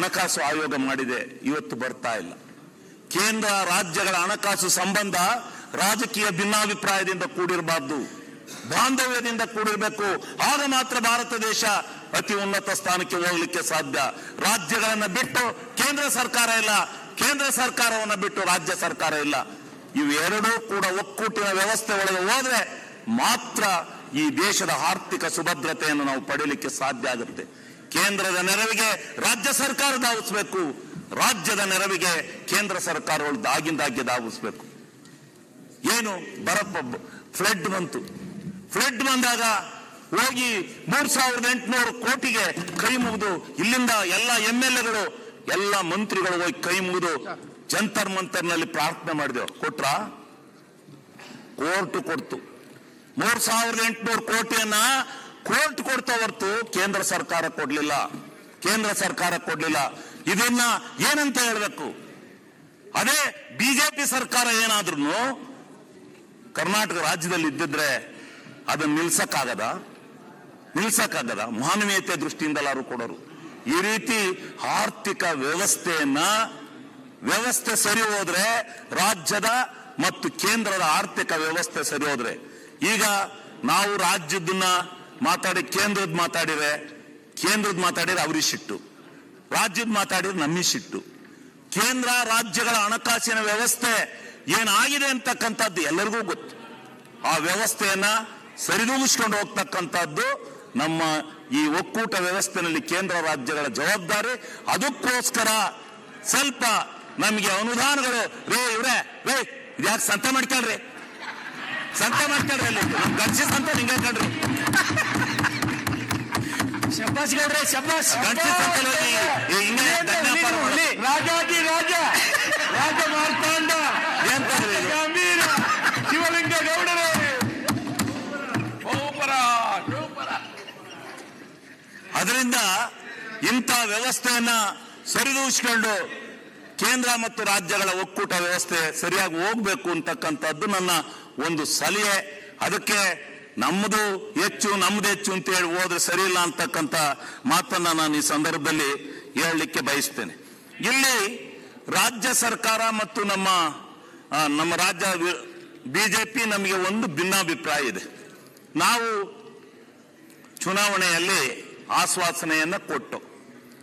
ಹಣಕಾಸು ಆಯೋಗ ಮಾಡಿದೆ, ಇವತ್ತು ಬರ್ತಾ ಇಲ್ಲ. ಕೇಂದ್ರ ರಾಜ್ಯಗಳ ಹಣಕಾಸು ಸಂಬಂಧ ರಾಜಕೀಯ ಭಿನ್ನಾಭಿಪ್ರಾಯದಿಂದ ಕೂಡಿರಬಾರ್ದು, ಬಾಂಧವ್ಯದಿಂದ ಕೂಡಿರಬೇಕು. ಆಗ ಮಾತ್ರ ಭಾರತ ದೇಶ ಅತಿ ಉನ್ನತ ಸ್ಥಾನಕ್ಕೆ ಹೋಗ್ಲಿಕ್ಕೆ ಸಾಧ್ಯ. ರಾಜ್ಯಗಳನ್ನ ಬಿಟ್ಟು ಕೇಂದ್ರ ಸರ್ಕಾರ ಇಲ್ಲ, ಕೇಂದ್ರ ಸರ್ಕಾರವನ್ನ ಬಿಟ್ಟು ರಾಜ್ಯ ಸರ್ಕಾರ ಇಲ್ಲ. ಇವೆರಡೂ ಕೂಡ ಒಕ್ಕೂಟಿನ ವ್ಯವಸ್ಥೆ ಒಳಗೆ ಹೋದ್ರೆ ಮಾತ್ರ ಈ ದೇಶದ ಆರ್ಥಿಕ ಸುಭದ್ರತೆಯನ್ನು ನಾವು ಪಡೆಯಲಿಕ್ಕೆ ಸಾಧ್ಯ ಆಗುತ್ತೆ. ಕೇಂದ್ರದ ನೆರವಿಗೆ ರಾಜ್ಯ ಸರ್ಕಾರ ಧಾವಿಸಬೇಕು, ರಾಜ್ಯದ ನೆರವಿಗೆ ಕೇಂದ್ರ ಸರ್ಕಾರಗಳು ಆಗಿಂದಾಗ್ಗೆ ಧಾವಿಸಬೇಕು. ಏನು ಫ್ಲಡ್ ಬಂತು, ಫ್ಲಡ್ ಬಂದಾಗ ಹೋಗಿ 3800 ಕೋಟಿಗೆ ಕೈ ಮುಗಿದು ಇಲ್ಲಿಂದ ಎಲ್ಲ MLAಗಳು ಎಲ್ಲ ಮಂತ್ರಿಗಳು ಹೋಗಿ ಕೈ ಮುಗಿದು ಜಂತರ್ ಮಂತರ್ನಲ್ಲಿ ಪ್ರಾರ್ಥನೆ ಮಾಡಿದೆವು. ಕೊಟ್ರ? ಕೋರ್ಟ್ ಕೊಡ್ತು. 3800 ಕೋಟಿಯನ್ನ ಕೋರ್ಟ್ ಕೊಡ್ತಾ ಹೊರತು ಕೇಂದ್ರ ಸರ್ಕಾರ ಕೊಡ್ಲಿಲ್ಲ, ಕೇಂದ್ರ ಸರ್ಕಾರ ಕೊಡ್ಲಿಲ್ಲ. ಇದನ್ನ ಏನಂತ ಹೇಳ್ಬೇಕು? ಅದೇ ಬಿಜೆಪಿ ಸರ್ಕಾರ ಏನಾದ್ರೂ ಕರ್ನಾಟಕ ರಾಜ್ಯದಲ್ಲಿ ಇದ್ದಿದ್ರೆ ಅದನ್ನ ನಿಲ್ಸಕ್ಕಾಗದ ಮಾನವೀಯತೆ ದೃಷ್ಟಿಯಿಂದಲಾರು ಕೊಡೋರು. ಈ ರೀತಿ ಆರ್ಥಿಕ ವ್ಯವಸ್ಥೆ ಸರಿ ಹೋದ್ರೆ, ರಾಜ್ಯದ ಮತ್ತು ಕೇಂದ್ರದ ಆರ್ಥಿಕ ವ್ಯವಸ್ಥೆ ಸರಿ ಹೋದ್ರೆ, ಈಗ ನಾವು ರಾಜ್ಯದನ್ನ ಕೇಂದ್ರದ್ ಮಾತಾಡಿದ್ರೆ ಅವ್ರಿಗೆ ಸಿಟ್ಟು, ರಾಜ್ಯದ ಮಾತಾಡಿದ್ರೆ ನಮಗೆ ಸಿಟ್ಟು. ಕೇಂದ್ರ ರಾಜ್ಯಗಳ ಹಣಕಾಸಿನ ವ್ಯವಸ್ಥೆ ಏನಾಗಿದೆ ಅಂತಕ್ಕಂಥದ್ದು ಎಲ್ಲರಿಗೂ ಗೊತ್ತು. ಆ ವ್ಯವಸ್ಥೆಯನ್ನ ಸರಿದೂಗಿಸ್ಕೊಂಡು ಹೋಗ್ತಕ್ಕಂಥದ್ದು ನಮ್ಮ ಈ ಒಕ್ಕೂಟ ವ್ಯವಸ್ಥೆಯಲ್ಲಿ ಕೇಂದ್ರ ರಾಜ್ಯಗಳ ಜವಾಬ್ದಾರಿ. ಅದಕ್ಕೋಸ್ಕರ ಸ್ವಲ್ಪ ನಮಗೆ ಅನುದಾನಗಳು ಇದ್ಯಾಕೆ ಸಂತೆ ಮಾಡ್ಕೊಳ್ರಿ ಅಲ್ಲಿ ಗಡ್ಸಿ ಸಂತ ನಿಂಗೆ ಕಳ್ರಿ ಶಬ್ಬಾಸ್ ಗೌಡ್ರೆ, ಶಬ್ಬಾಸ್. ರಾಜಾಜಿ ರಾಜ ಮಾರ್ತಾಂಡ ಗಂಭೀರ ಶಿವಲಿಂಗ ಗೌಡರೇ, ಅದರಿಂದ ಇಂಥ ವ್ಯವಸ್ಥೆಯನ್ನ ಸರಿದೂಗಿಸಿಕೊಂಡು ಕೇಂದ್ರ ಮತ್ತು ರಾಜ್ಯಗಳ ಒಕ್ಕೂಟ ವ್ಯವಸ್ಥೆ ಸರಿಯಾಗಿ ಹೋಗ್ಬೇಕು ಅಂತಕ್ಕಂಥದ್ದು ನನ್ನ ಒಂದು ಸಲಹೆ. ಅದಕ್ಕೆ ನಮ್ಮದು ಹೆಚ್ಚು ಅಂತ ಹೇಳಿ ಹೋದ್ರೆ ಸರಿ ಇಲ್ಲ ಅಂತಕ್ಕಂಥ ಮಾತನ್ನ ನಾನು ಈ ಸಂದರ್ಭದಲ್ಲಿ ಹೇಳಲಿಕ್ಕೆ ಬಯಸ್ತೇನೆ. ಇಲ್ಲಿ ರಾಜ್ಯ ಸರ್ಕಾರ ಮತ್ತು ನಮ್ಮ ರಾಜ್ಯ ಬಿಜೆಪಿ ನಮಗೆ ಒಂದು ಭಿನ್ನಾಭಿಪ್ರಾಯ ಇದೆ. ನಾವು ಚುನಾವಣೆಯಲ್ಲಿ ಆಶ್ವಾಸನೆಯನ್ನ ಕೊಟ್ಟು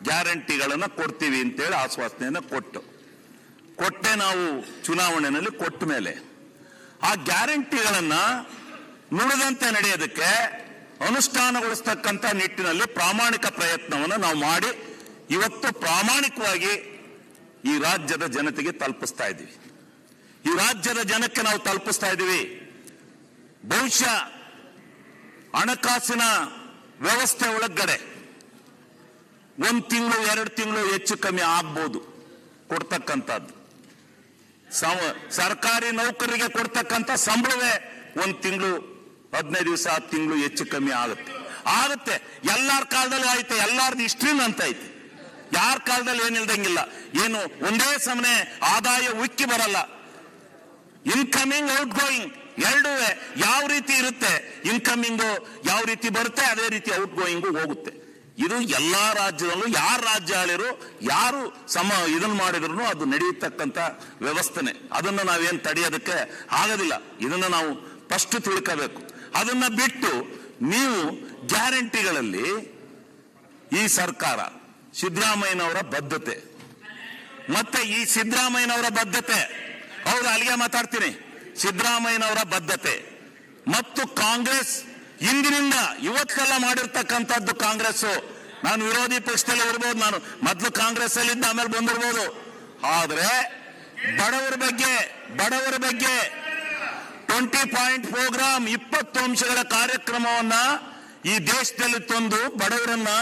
ಗ್ಯಾರಂಟಿಗಳನ್ನ ಕೊಡ್ತೀವಿ ಅಂತೇಳಿ ಆಶ್ವಾಸನೆಯನ್ನ ಕೊಟ್ಟೆ ನಾವು ಚುನಾವಣೆಯಲ್ಲಿ ಕೊಟ್ಟ ಮೇಲೆ ಆ ಗ್ಯಾರಂಟಿಗಳನ್ನ ನುಡಿದಂತೆ ನಡೆಯೋದಕ್ಕೆ ಅನುಷ್ಠಾನಗೊಳಿಸ್ತಕ್ಕಂಥ ನಿಟ್ಟಿನಲ್ಲಿ ಪ್ರಾಮಾಣಿಕ ಪ್ರಯತ್ನವನ್ನು ನಾವು ಮಾಡಿ ಇವತ್ತು ಪ್ರಾಮಾಣಿಕವಾಗಿ ಈ ರಾಜ್ಯದ ಜನತೆಗೆ ತಲುಪಿಸ್ತಾ ಇದ್ದೀವಿ. ಈ ರಾಜ್ಯದ ಜನಕ್ಕೆ ನಾವು ತಲುಪಿಸ್ತಾ ಇದ್ದೀವಿ. ಬಹುಶಃ ಹಣಕಾಸಿನ ವ್ಯವಸ್ಥೆ ಒಳಗಡೆ 1 ತಿಂಗಳು 2 ತಿಂಗಳು ಹೆಚ್ಚು ಕಮ್ಮಿ ಆಗ್ಬೋದು ಕೊಡ್ತಕ್ಕಂಥದ್ದು. ಸರ್ಕಾರಿ ನೌಕರರಿಗೆ ಕೊಡ್ತಕ್ಕಂಥ ಸಂಬಳವೇ 1 ತಿಂಗಳು 15 ದಿವಸ 10 ತಿಂಗಳು ಹೆಚ್ಚು ಕಮ್ಮಿ ಆಗುತ್ತೆ. ಎಲ್ಲಾರ ಕಾಲದಲ್ಲೂ ಐತೆ, ಎಲ್ಲಾರ್ದು ಹಿಸ್ಟ್ರಿನ ಅಂತ ಐತೆ. ಯಾರ ಕಾಲದಲ್ಲಿ ಏನಿಲ್ದಂಗಿಲ್ಲ. ಏನು ಒಂದೇ ಸಮನೆ ಆದಾಯ ಉಕ್ಕಿ ಬರಲ್ಲ. ಇನ್ಕಮಿಂಗ್ ಔಟ್ ಗೋಯಿಂಗ್ ಎರಡೂ ಯಾವ ರೀತಿ ಇರುತ್ತೆ, ಇನ್ಕಮಿಂಗು ಯಾವ ರೀತಿ ಬರುತ್ತೆ ಅದೇ ರೀತಿ ಔಟ್ ಗೋಯಿಂಗು ಹೋಗುತ್ತೆ. ಇದು ಎಲ್ಲಾ ರಾಜ್ಯದಲ್ಲೂ ಯಾರ ರಾಜ್ಯ ಆಳಿರು ಯಾರು ಇದನ್ನ ಮಾಡಿದ್ರು ಅದು ನಡೆಯತಕ್ಕಂಥ ವ್ಯವಸ್ಥೆನೆ. ಅದನ್ನು ನಾವೇನು ತಡೆಯೋದಕ್ಕೆ ಆಗೋದಿಲ್ಲ. ಇದನ್ನ ನಾವು ಫಸ್ಟ್ ತಿಳ್ಕೋಬೇಕು. ಅದನ್ನ ಬಿಟ್ಟು ನೀವು ಗ್ಯಾರಂಟಿಗಳಲ್ಲಿ ಈ ಸರ್ಕಾರ ಸಿದ್ದರಾಮಯ್ಯನವರ ಬದ್ಧತೆ ಮತ್ತೆ ಈ ಸಿದ್ದರಾಮಯ್ಯನವರ ಬದ್ಧತೆ, ಹೌದು ಅಲ್ಲಿಗೆ ಮಾತಾಡ್ತೀನಿ, ಸಿದ್ದರಾಮಯ್ಯನವರ ಬದ್ಧತೆ ಮತ್ತು ಕಾಂಗ್ರೆಸ್ ಇಂದಿನಿಂದ ಇವತ್ತೆಲ್ಲ ಮಾಡಿರ್ತಕ್ಕಂಥದ್ದು ಕಾಂಗ್ರೆಸ್. ನಾನು ವಿರೋಧಿ ಪಕ್ಷದಲ್ಲಿ ಇರ್ಬೋದು, ನಾನು ಮೊದಲು ಕಾಂಗ್ರೆಸ್ ಅಲ್ಲಿದ್ದ ಆಮೇಲೆ ಬಂದಿರ್ಬೋದು. ಆದ್ರೆ ಬಡವರ ಬಗ್ಗೆ 20 ಪಾಯಿಂಟ್ ಪ್ರೋಗ್ರಾಮ್ 20 ಅಂಶಗಳ ಕಾರ್ಯಕ್ರಮವನ್ನ ಈ ದೇಶದಲ್ಲಿ ತಂದು ಬಡವರನ್ನ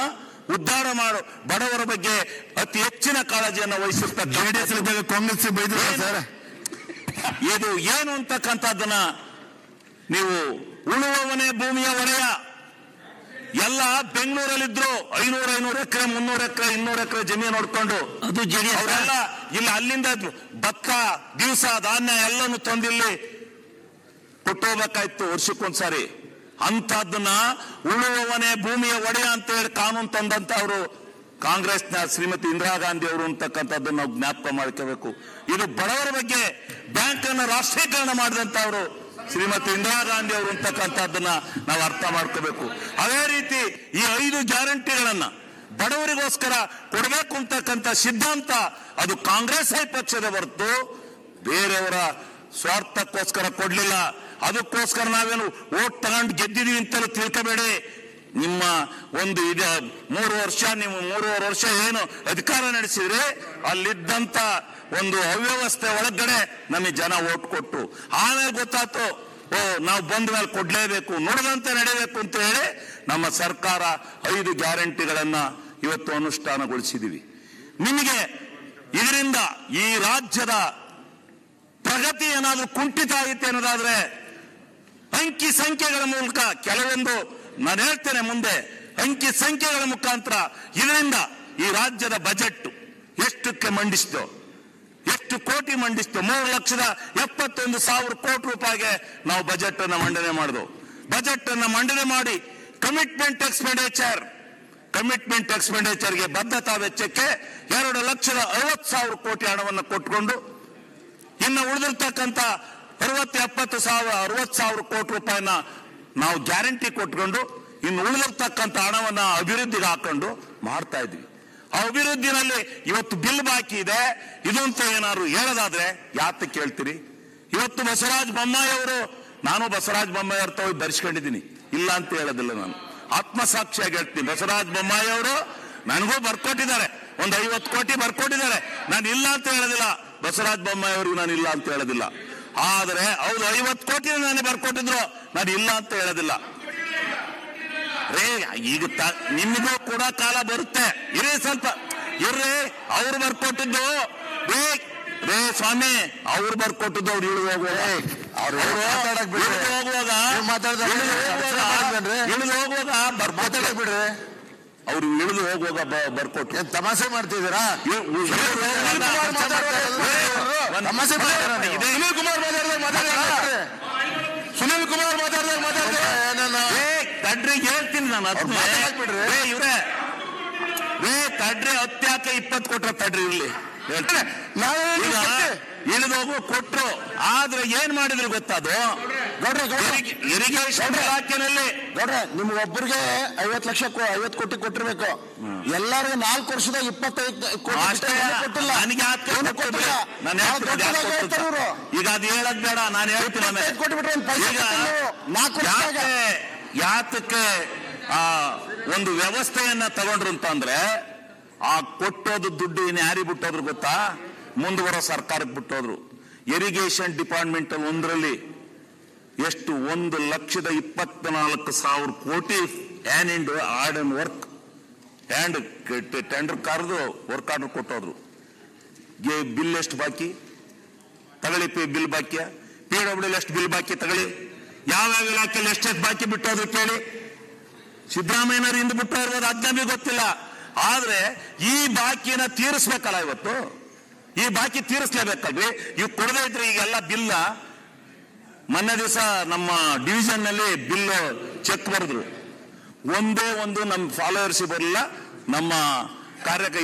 ಉದ್ಧಾರ ಮಾಡು, ಬಡವರ ಬಗ್ಗೆ ಅತಿ ಹೆಚ್ಚಿನ ಕಾಳಜಿಯನ್ನು ವಹಿಸಿರ್ತಕ್ಕಂಥ ಕಾಂಗ್ರೆಸ್ ಸರ್. ಇದು ಏನು ಅಂತಕ್ಕಂಥದ್ದನ್ನ ನೀವು ಉಳುವವನೇ ಭೂಮಿಯ ಒಡೆಯ ಎಲ್ಲ ಬೆಂಗಳೂರಲ್ಲಿದ್ರು 500 ಎಕರೆ 300 ಎಕರೆ 200 ಎಕರೆ ಜಮೀನು ನೋಡ್ಕೊಂಡು ಅದು ಅವರೆಲ್ಲ ಇಲ್ಲಿ ಅಲ್ಲಿಂದ ಭತ್ತ ದಿವಸ ಧಾನ್ಯ ಎಲ್ಲನೂ ತಂದಿಲ್ಲಿ ಕೊಟ್ಟೋಗ್ಬೇಕಾಯ್ತು ವರ್ಷಕ್ಕೊಂದ್ಸಾರಿ. ಅಂತದನ್ನ ಉಳುವವನೇ ಭೂಮಿಯ ಒಡೆಯ ಅಂತ ಹೇಳಿ ಕಾನೂನು ತಂದಂತ ಅವರು ಕಾಂಗ್ರೆಸ್ನ ಶ್ರೀಮತಿ ಇಂದಿರಾ ಗಾಂಧಿ ಅವರು ಅಂತಕ್ಕಂಥದ್ದನ್ನು ನಾವು ಜ್ಞಾಪಕ ಮಾಡ್ಕೋಬೇಕು. ಇದು ಬಡವರ ಬಗ್ಗೆ ಬ್ಯಾಂಕ್ ಅನ್ನು ರಾಷ್ಟ್ರೀಕರಣ ಮಾಡಿದಂತವರು ಶ್ರೀಮತಿ ಇಂದಿರಾ ಗಾಂಧಿ ಅವರು ಅಂತಕ್ಕಂಥದ್ದನ್ನ ನಾವು ಅರ್ಥ ಮಾಡ್ಕೋಬೇಕು. ಅದೇ ರೀತಿ ಈ 5 ಗ್ಯಾರಂಟಿಗಳನ್ನ ಬಡವರಿಗೋಸ್ಕರ ಕೊಡಬೇಕು ಅಂತಕ್ಕಂಥ ಸಿದ್ಧಾಂತ ಅದು ಕಾಂಗ್ರೆಸ್ ಪಕ್ಷದ ಹೊರತು ಬೇರೆಯವರ ಸ್ವಾರ್ಥಕ್ಕೋಸ್ಕರ ಕೊಡ್ಲಿಲ್ಲ. ಅದಕ್ಕೋಸ್ಕರ ನಾವೇನು ಓಟ್ ತಗೊಂಡು ಗೆದ್ದಿದೀವಿ ಅಂತಲೂ ತಿಳ್ಕೋಬೇಡಿ. ನಿಮ್ಮ ಒಂದು 3 ವರ್ಷ ನೀವು 3.5 ವರ್ಷ ಏನು ಅಧಿಕಾರ ನಡೆಸಿದ್ರೆ ಅಲ್ಲಿದ್ದಂತ ಒಂದು ಅವ್ಯವಸ್ಥೆ ಒಳಗಡೆ ನಮಗೆ ಜನ ಓಟ್ ಕೊಟ್ಟು ಆಮೇಲೆ ಗೊತ್ತಾಯ್ತು ನಾವು ಬಂದ ಮೇಲೆ ಕೊಡ್ಲೇಬೇಕು, ನುಡಿದಂತೆ ನಡೆಯಬೇಕು ಅಂತ ಹೇಳಿ ನಮ್ಮ ಸರ್ಕಾರ 5 ಗ್ಯಾರಂಟಿಗಳನ್ನ ಇವತ್ತು ಅನುಷ್ಠಾನಗೊಳಿಸಿದೀವಿ. ನಿಮಗೆ ಇದರಿಂದ ಈ ರಾಜ್ಯದ ಪ್ರಗತಿ ಏನಾದ್ರೂ ಕುಂಠಿತ ಆಯಿತು ಅನ್ನೋದಾದ್ರೆ ಅಂಕಿ ಸಂಖ್ಯೆಗಳ ಮೂಲಕ ಕೆಲವೊಂದು ನಾನು ಹೇಳ್ತೇನೆ ಮುಂದೆ, ಅಂಕಿ ಸಂಖ್ಯೆಗಳ ಮುಖಾಂತರ ಇದರಿಂದ ಈ ರಾಜ್ಯದ ಬಜೆಟ್ ಎಷ್ಟಕ್ಕೆ ಮಂಡಿಸಿತು, ಎಷ್ಟು ಕೋಟಿ ಮಂಡಿಸಿತು. 3,71,000 ಕೋಟಿ ರೂಪಾಯಿಗೆ ನಾವು ಬಜೆಟ್ ಅನ್ನು ಮಂಡನೆ ಮಾಡಿದ್ವು. ಬಜೆಟ್ ಅನ್ನು ಮಂಡನೆ ಮಾಡಿ ಕಮಿಟ್ಮೆಂಟ್ ಎಕ್ಸ್ಪೆಂಡಿಚರ್ಗೆ ಬದ್ಧತಾ ವೆಚ್ಚಕ್ಕೆ 2,60,000 ಕೋಟಿ ಹಣವನ್ನು ಕೊಟ್ಟುಕೊಂಡು ಇನ್ನು ಉಳಿದಿರ್ತಕ್ಕಂಥ 60,000 ಕೋಟಿ ರೂಪಾಯಿನ ನಾವು ಗ್ಯಾರಂಟಿ ಕೊಟ್ಕೊಂಡು ಇನ್ನು ಉಳಿದಿರ್ತಕ್ಕಂಥ ಹಣವನ್ನ ಅಭಿವೃದ್ಧಿಗೆ ಹಾಕೊಂಡು ಮಾಡ್ತಾ ಇದ್ವಿ. ಆ ಅಭಿವೃದ್ಧಿನಲ್ಲಿ ಇವತ್ತು ಬಿಲ್ ಬಾಕಿ ಇದೆ. ಇದು ಅಂತ ಏನಾದ್ರು ಹೇಳೋದಾದ್ರೆ ಯಾತ ಕೇಳ್ತೀರಿ? ಇವತ್ತು ಬಸವರಾಜ ಬೊಮ್ಮಾಯಿ ಅವರು, ನಾನು ಬಸವರಾಜ ಬೊಮ್ಮಾಯಿ ಅವ್ರ ಹೋಗಿ ಬರ್ಸ್ಕೊಂಡಿದ್ದೀನಿ, ಇಲ್ಲ ಅಂತ ಹೇಳೋದಿಲ್ಲ. ನಾನು ಆತ್ಮಸಾಕ್ಷಿಯಾಗಿ ಹೇಳ್ತೀನಿ, ಬಸವರಾಜ ಬೊಮ್ಮಾಯಿ ಅವರು ನನಗೂ ಬರ್ಕೊಟ್ಟಿದ್ದಾರೆ, ಒಂದು 50 ಕೋಟಿ ಬರ್ಕೊಟ್ಟಿದ್ದಾರೆ. ನಾನು ಇಲ್ಲ ಅಂತ ಹೇಳೋದಿಲ್ಲ, ಬಸವರಾಜ ಬೊಮ್ಮಾಯಿ ಅವ್ರಿಗೂ ನಾನು ಇಲ್ಲ ಅಂತ ಹೇಳೋದಿಲ್ಲ. ಆದರೆ ಹೌದು 50 ಕೋಟಿ ನನಗೆ ಬರ್ಕೊಟ್ಟಿದ್ರು, ನಾನು ಇಲ್ಲ ಅಂತ ಹೇಳೋದಿಲ್ಲ. ಈಗ ನಿಮಗೂ ಕೂಡ ಕಾಲ ಬರುತ್ತೆ, ಇರೇ ಸ್ವಲ್ಪ ಇರ್ರಿ. ಅವ್ರು ಬರ್ಕೊಟ್ಟಿದ್ದು ಸ್ವಾಮಿ, ಅವ್ರು ಬರ್ಕೊಟ್ಟಿದ್ದು ಅವ್ರು ಇಳಿದು ಹೋಗುವಾಗ ಬಿಡ್ರಿ, ಅವ್ರು ಇಳಿದು ಹೋಗುವಾಗ ಬರ್ಕೊಟ್ಟು ತಮಾಷೆ ಮಾಡ್ತಿದ್ದೀರಾ? ಸುನೀಲ್ ಕುಮಾರ್ ಮಾತಾಡಿದ್ರೆ ತಡ್ರಿಗೆ ಹೇಳ್ತೀನಿ ನಾನು. ಇವ್ರೆ ತಡ್ರಿ ಹತ್ಯಾಕೆ 20 ಕೊಟ್ರ ತಡ್ರಿ ಇರ್ಲಿ ಹೇಳ್ತೀನಿ. ಇಳಿದು ಹೋಗುವ ಕೊಟ್ರು, ಆದ್ರೆ ಏನ್ ಮಾಡಿದ್ರು ಗೊತ್ತದು? ಇರಿಗೇಷನ್ ಇಲಾಖೆನಲ್ಲಿ ನಿಮ್ಗೆ ಒಬ್ಬರಿಗೆ 50 ಕೋಟಿ ಕೊಟ್ಟಿರ್ಬೇಕು. ಎಲ್ಲರಿಗೂ 4 ವರ್ಷದಾಗ 25 ಕೋಟಿ ಕೊಟ್ಟಿಲ್ಲ. ನನಗೆ ಈಗ ಅದು ಹೇಳದ್ ಬೇಡ, ನಾನು ಹೇಳ್ತೀನಿ. ಯಾತಕ್ಕೆ ಒಂದು ವ್ಯವಸ್ಥೆಯನ್ನ ತಗೊಂಡ್ರು ಅಂತಂದ್ರೆ ಆ ಕೊಟ್ಟೋದು ದುಡ್ಡು ಇನ್ನು ಯಾರಿಗೆ ಬಿಟ್ಟೋದ್ರು ಗೊತ್ತಾ? ಮುಂದುವರೋ ಸರ್ಕಾರಕ್ಕೆ ಬಿಟ್ಟೋದ್ರು. ಇರಿಗೇಷನ್ ಡಿಪಾರ್ಟ್ಮೆಂಟ್ ಒಂದರಲ್ಲಿ ಎಷ್ಟು 1,24,000 ಕೋಟಿ ಆರ್ಡ್ ಅಂಡ್ ವರ್ಕ್ ಟೆಂಡರ್ ಕರೆದು ವರ್ಕ್ ಆರ್ಡರ್ ಕೊಟ್ಟೋದ್ರು. ಬಿಲ್ ಎಷ್ಟು ಬಾಕಿ ತಗೊಳ್ಳಿ, ಬಿಲ್ ಬಾಕಿ PWD ಎಷ್ಟು ಬಿಲ್ ಬಾಕಿ ತಗೊಳ್ಳಿ, ಯಾವ್ಯಾವ ಇಲಾಖೆಯಲ್ಲಿ ಎಷ್ಟೆಷ್ಟು ಬಾಕಿ ಬಿಟ್ಟೋದ್ರು ಕೇಳಿ. ಸಿದ್ದರಾಮಯ್ಯನವರು ಹಿಂದೆ ಬಿಟ್ಟು ಇರ್ಬೋದು, ಅದ್ ನಮಗೆ ಗೊತ್ತಿಲ್ಲ. ಆದ್ರೆ ಈ ಬಾಕಿನ ತೀರಿಸ್ಬೇಕಲ್ಲ, ಇವತ್ತು ಈ ಬಾಕಿ ತೀರಿಸ್ಲೇಬೇಕಲ್ರಿ. ಇವ್ ಕೊಡದೇ ಇದ್ರೆ ಈಗೆಲ್ಲ ಬಿಲ್ಲ. ಮೊನ್ನೆ ದಿವಸ ನಮ್ಮ ಡಿವಿಷನ್ ನಲ್ಲಿ ಬಿಲ್ ಚೆಕ್ ಬರೆದ್ರು, ಒಂದೇ ಒಂದು ನಮ್ಮ ಫಾಲೋವರ್ಸ್ ಬರಲಿಲ್ಲ, ನಮ್ಮ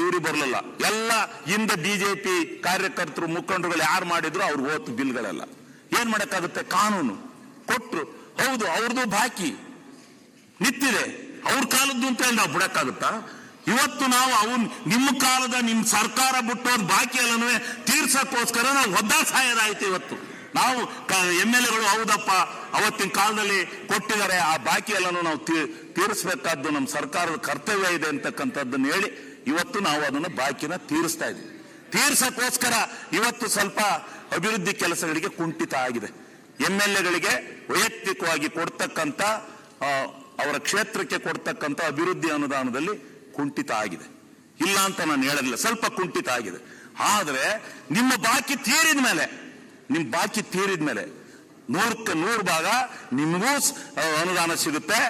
ಇವ್ರಿಗೆ ಬರಲಿಲ್ಲ. ಎಲ್ಲ ಹಿಂದೆ ಬಿಜೆಪಿ ಕಾರ್ಯಕರ್ತರು ಮುಖಂಡರುಗಳು ಯಾರು ಮಾಡಿದ್ರು ಅವ್ರು ಓತು ಬಿಲ್ಗಳೆಲ್ಲ. ಏನ್ ಮಾಡಕ್ಕಾಗುತ್ತೆ? ಕಾನೂನು ಕೊಟ್ರು, ಹೌದು ಅವ್ರದ್ದು ಬಾಕಿ ನಿಂತಿದೆ, ಅವ್ರ ಕಾಲದ್ದು ಅಂತ ಹೇಳಿ ನಾವು ಬಿಡಕ್ಕಾಗುತ್ತಾ? ಇವತ್ತು ನಾವು ನಿಮ್ಮ ಕಾಲದ ನಿಮ್ ಸರ್ಕಾರ ಬಿಟ್ಟೋದ್ ಬಾಕಿ ಎಲ್ಲನೂ ತೀರ್ಸಕ್ಕೋಸ್ಕರ ನಾವು ಒದ್ದಾಸಾಯದಾಯ್ತು. ಇವತ್ತು ನಾವು MLAಗಳು ಹೌದಪ್ಪ ಅವತ್ತಿನ ಕಾಲದಲ್ಲಿ ಕೊಟ್ಟಿದ್ದಾರೆ, ಆ ಬಾಕಿ ಎಲ್ಲನೂ ನಾವು ತೀರಿಸಬೇಕಾದ್ದು ನಮ್ಮ ಸರ್ಕಾರದ ಕರ್ತವ್ಯ ಇದೆ ಅಂತಕ್ಕಂಥದ್ದನ್ನು ಹೇಳಿ ಇವತ್ತು ನಾವು ಅದನ್ನು ಬಾಕಿನ ತೀರಿಸ್ತಾ ಇದ್ದೀವಿ. ತೀರ್ಸಕ್ಕೋಸ್ಕರ ಇವತ್ತು ಸ್ವಲ್ಪ ಅಭಿವೃದ್ಧಿ ಕೆಲಸಗಳಿಗೆ ಕುಂಠಿತ ಆಗಿದೆ. MLAಗಳಿಗೆ ವೈಯಕ್ತಿಕವಾಗಿ ಕೊಡ್ತಕ್ಕಂಥ ಅವರ ಕ್ಷೇತ್ರಕ್ಕೆ ಕೊಡ್ತಕ್ಕಂಥ ಅಭಿವೃದ್ಧಿ ಅನುದಾನದಲ್ಲಿ ಕುಂಠಿತ ಆಗಿದೆ. ಇಲ್ಲ ಅಂತ ನಾನು ಹೇಳಲಿಲ್ಲ, ಸ್ವಲ್ಪ ಕುಂಠಿತ ಆಗಿದೆ. ಆದ್ರೆ ನಿಮ್ಮ ಬಾಕಿ ತೀರಿದ ಮೇಲೆ 100ಕ್ಕೆ 100 ಭಾಗ ನಿಮಗೂ ಅನುದಾನ ಸಿಗುತ್ತೆ,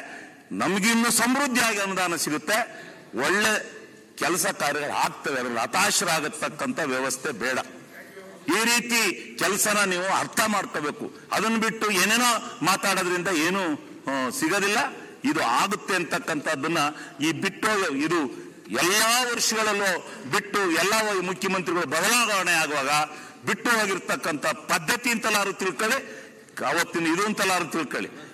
ನಮಗಿನ್ನೂ ಸಮೃದ್ಧಿಯಾಗಿ ಅನುದಾನ ಸಿಗುತ್ತೆ, ಒಳ್ಳೆ ಕೆಲಸ ಕಾರ್ಯಗಳು ಆಗ್ತವೆ. ಅದರಲ್ಲಿ ಹತಾಶರಾಗತಕ್ಕಂಥ ವ್ಯವಸ್ಥೆ ಬೇಡ. ಈ ರೀತಿ ಕೆಲಸನ ನೀವು ಅರ್ಥ ಮಾಡ್ಕೋಬೇಕು. ಅದನ್ನು ಬಿಟ್ಟು ಏನೇನೋ ಮಾತಾಡೋದ್ರಿಂದ ಏನು ಸಿಗೋದಿಲ್ಲ. ಇದು ಆಗುತ್ತೆ ಅಂತಕ್ಕಂಥದ್ದನ್ನ ಈ ಬಿಟ್ಟು ಇದು ಎಲ್ಲಾ ವರ್ಷಗಳಲ್ಲೂ ಬಿಟ್ಟು ಎಲ್ಲ ಮುಖ್ಯಮಂತ್ರಿಗಳು ಬದಲಾವಣೆ ಆಗುವಾಗ ಬಿಟ್ಟು ಹೋಗಿರ್ತಕ್ಕಂಥ ಪದ್ಧತಿ ಅಂತಲಾರು ತಿಳ್ಕೊಳ್ಳಿ, ಅವತ್ತಿನ ಇದು ಅಂತಲಾರು ತಿಳ್ಕೊಳ್ಳಿ.